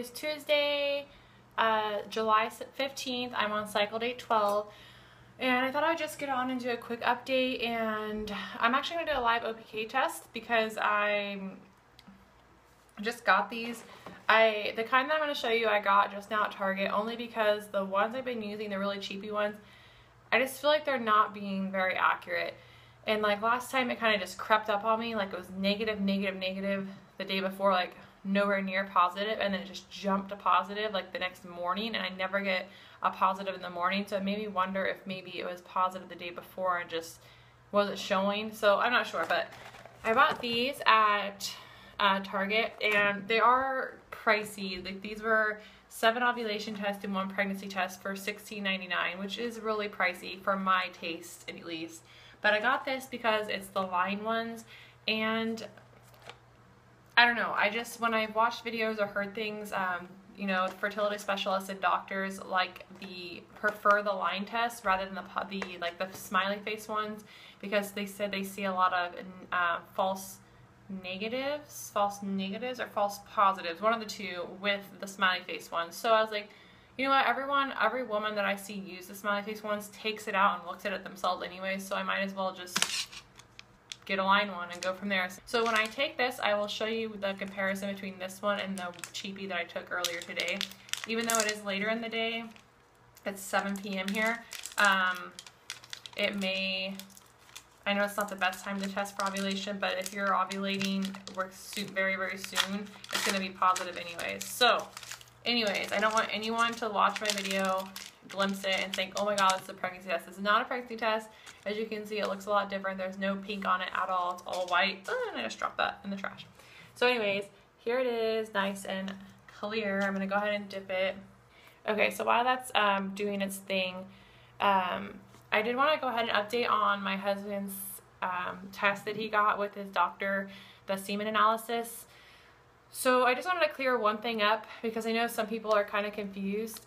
is Tuesday, July 15th. I'm on cycle day 12. And I thought I would just get on and do a quick update, and I'm actually going to do a live OPK test because I just got these. The kind that I'm going to show you I got just now at Target, only because the ones I've been using, the really cheapy ones, I just feel like they're not being very accurate. And like last time it kind of just crept up on me, like it was negative, negative, negative the day before, like nowhere near positive, and then it just jumped to positive like the next morning, and I never get a positive in the morning, so it made me wonder if maybe it was positive the day before and just wasn't showing. So I'm not sure, but I bought these at Target, and they are pricey. Like these were 7 ovulation tests and 1 pregnancy test for $16.99, which is really pricey for my taste at least. But I got this because it's the line ones, and I don't know, I just, when I've watched videos or heard things, you know, fertility specialists and doctors prefer the line test rather than the smiley face ones, because they said they see a lot of false negatives or false positives, one of the two, with the smiley face ones. So I was like, you know what, every woman that I see use the smiley face ones takes it out and looks at it themselves anyway, so I might as well just get a line one and go from there. So when I take this, I will show you the comparison between this one and the cheapie that I took earlier today. Even though it is later in the day, it's 7 p.m. here, I know it's not the best time to test for ovulation, but if you're ovulating very, very soon, it's going to be positive anyways. So anyways, I don't want anyone to watch my video, glimpse it, and think, oh my god, it's a pregnancy test. This is not a pregnancy test. As you can see, it looks a lot different. There's no pink on it at all. It's all white. And I just dropped that in the trash. So anyways, here it is, nice and clear. I'm going to go ahead and dip it. Okay, so while that's doing its thing, I did want to go ahead and update on my husband's test that he got with his doctor, the semen analysis. So I just wanted to clear one thing up, because I know some people are kind of confused.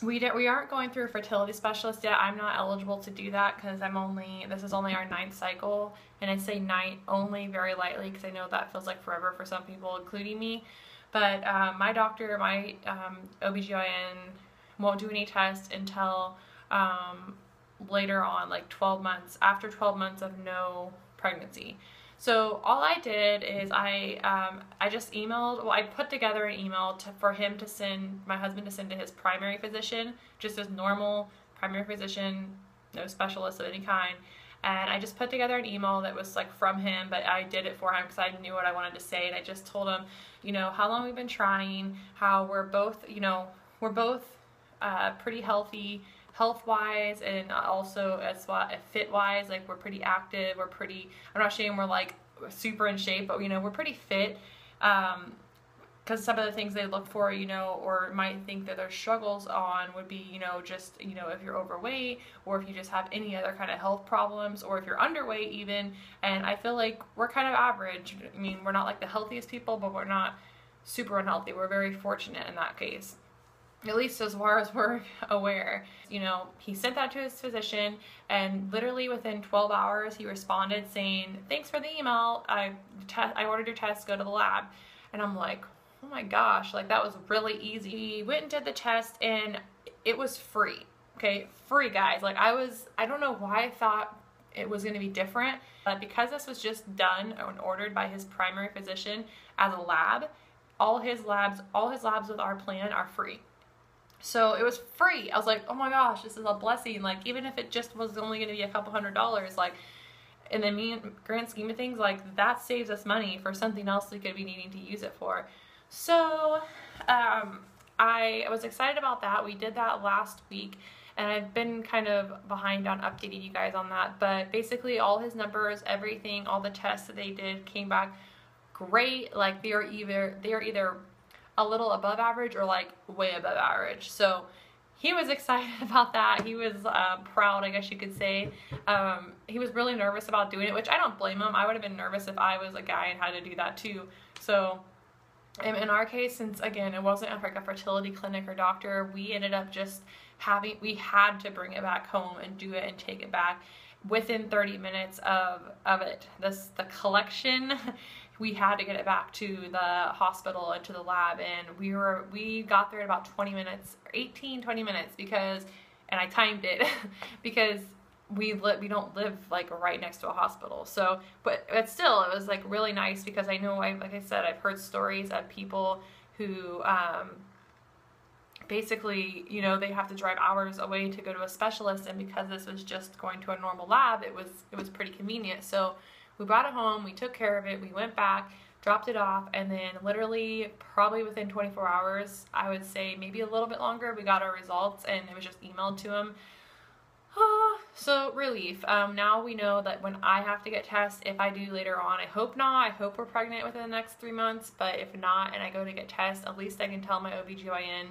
We aren't going through a fertility specialist yet. I'm not eligible to do that because this is only our 9th cycle, and I say 9 only very lightly because I know that feels like forever for some people, including me. But my doctor, my OBGYN, won't do any tests until later on, like 12 months, after 12 months of no pregnancy. So all I did is I just emailed, well, I put together an email for him to send, my husband to send to his primary physician, just as normal primary physician, no specialist of any kind. And I just put together an email that was like from him, but I did it for him because I knew what I wanted to say. And I just told him, you know, how long we've been trying, how we're both, you know, we're both pretty healthy, health-wise, and also as fit-wise. Like, we're pretty active, I'm not saying we're like super in shape, but you know, we're pretty fit, because some of the things they look for, you know, or might think that their struggles on would be, you know, just, you know, if you're overweight, or if you just have any other kind of health problems, or if you're underweight even. And I feel like we're kind of average. I mean, we're not like the healthiest people, but we're not super unhealthy. We're very fortunate in that case, at least as far as we're aware. You know, he sent that to his physician, and literally within 12 hours he responded saying, thanks for the email, I ordered your test, go to the lab. And I'm like, oh my gosh, like that was really easy. He went and did the test, and it was free. Okay, free, guys. Like, I don't know why I thought it was going to be different, but because this was just done and ordered by his primary physician as a lab, all his labs with our plan are free. So it was free. I was like, oh my gosh, this is a blessing. Like, even if it just was only going to be a couple $100s, like, in the grand scheme of things, like, that saves us money for something else we could be needing to use it for. So I was excited about that. We did that last week, and I've been kind of behind on updating you guys on that. But basically, all his numbers, everything, all the tests that they did came back great. Like, they are either a little above average or like way above average. So he was excited about that. He was proud, I guess you could say. He was really nervous about doing it, which I don't blame him. I would have been nervous if I was a guy and had to do that too. So in our case, since again it wasn't like a fertility clinic or doctor, we ended up just we had to bring it back home and do it and take it back within 30 minutes of it. The collection, we had to get it back to the hospital and to the lab, and we got there in about 20 minutes, 20 minutes, because, and I timed it because we don't live like right next to a hospital. So, but still, it was like really nice because I know, like I said, I've heard stories of people who basically, you know, they have to drive hours away to go to a specialist, and because this was just going to a normal lab, it was pretty convenient. So we brought it home, we took care of it, we went back, dropped it off, and then literally probably within 24 hours, I would say maybe a little bit longer, we got our results, and it was just emailed to him. So relief. Now we know that when I have to get tested, if I do later on, I hope not, I hope we're pregnant within the next 3 months, but if not and I go to get tested, at least I can tell my OBGYN,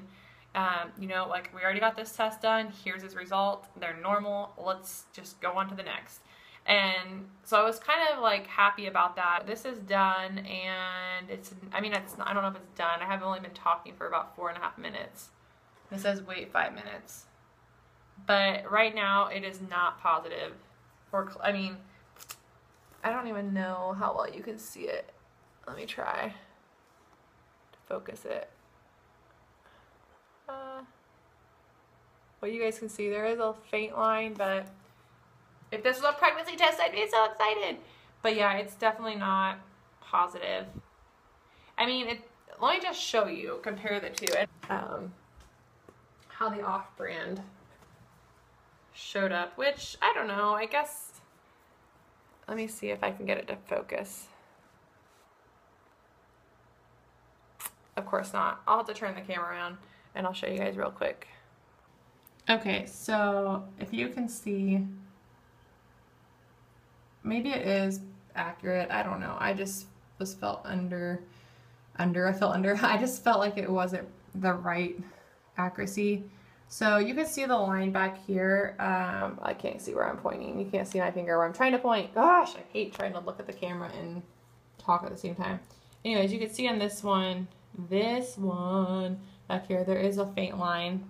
you know, like, we already got this test done, here's his result, they're normal, let's just go on to the next. And so I was kind of like happy about that. This is done, and I don't know if it's done. I have only been talking for about 4.5 minutes. It says wait 5 minutes. But right now it is not positive. I don't even know how well you can see it. Let me try to focus it. Well, you guys can see there is a faint line, but if this was a pregnancy test, I'd be so excited. But yeah, it's definitely not positive. I mean, let me just show you, compare the two, and how the off-brand showed up, which, I don't know, I guess, let me see if I can get it to focus. Of course not. I'll have to turn the camera around, and I'll show you guys real quick. Okay, so if you can see, maybe it is accurate, I don't know. I just felt I just felt like it wasn't the right accuracy. So you can see the line back here. I can't see where I'm pointing. You can't see my finger where I'm trying to point. Gosh, I hate trying to look at the camera and talk at the same time. Anyways, you can see on this one back here, there is a faint line.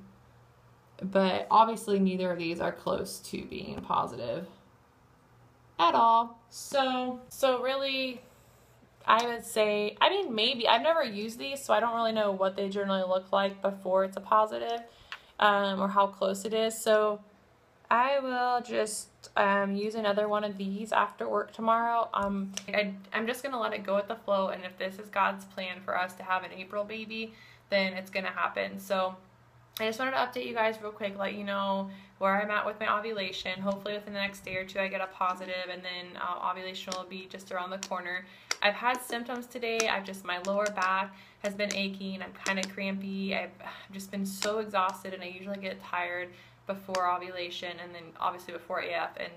But obviously neither of these are close to being positive at all. So really, I would say, I mean, maybe, I've never used these, so I don't really know what they generally look like before it's a positive, or how close it is. So I will just use another one of these after work tomorrow. I'm just gonna let it go with the flow, and if this is God's plan for us to have an April baby, then it's gonna happen. So I just wanted to update you guys real quick, let you know where I'm at with my ovulation. Hopefully within the next day or two I get a positive, and then ovulation will be just around the corner. I've had symptoms today. My lower back has been aching. I'm kind of crampy. I've just been so exhausted, and I usually get tired before ovulation, and then obviously before AF, and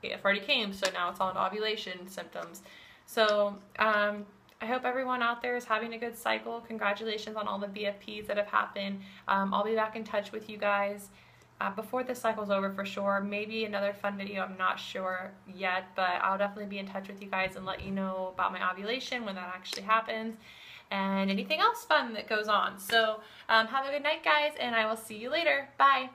AF already came, so now it's on ovulation symptoms. So I hope everyone out there is having a good cycle. Congratulations on all the BFPs that have happened. I'll be back in touch with you guys before this cycle's over for sure. Maybe another fun video, I'm not sure yet, but I'll definitely be in touch with you guys and let you know about my ovulation when that actually happens, and anything else fun that goes on. So have a good night, guys, and I will see you later. Bye.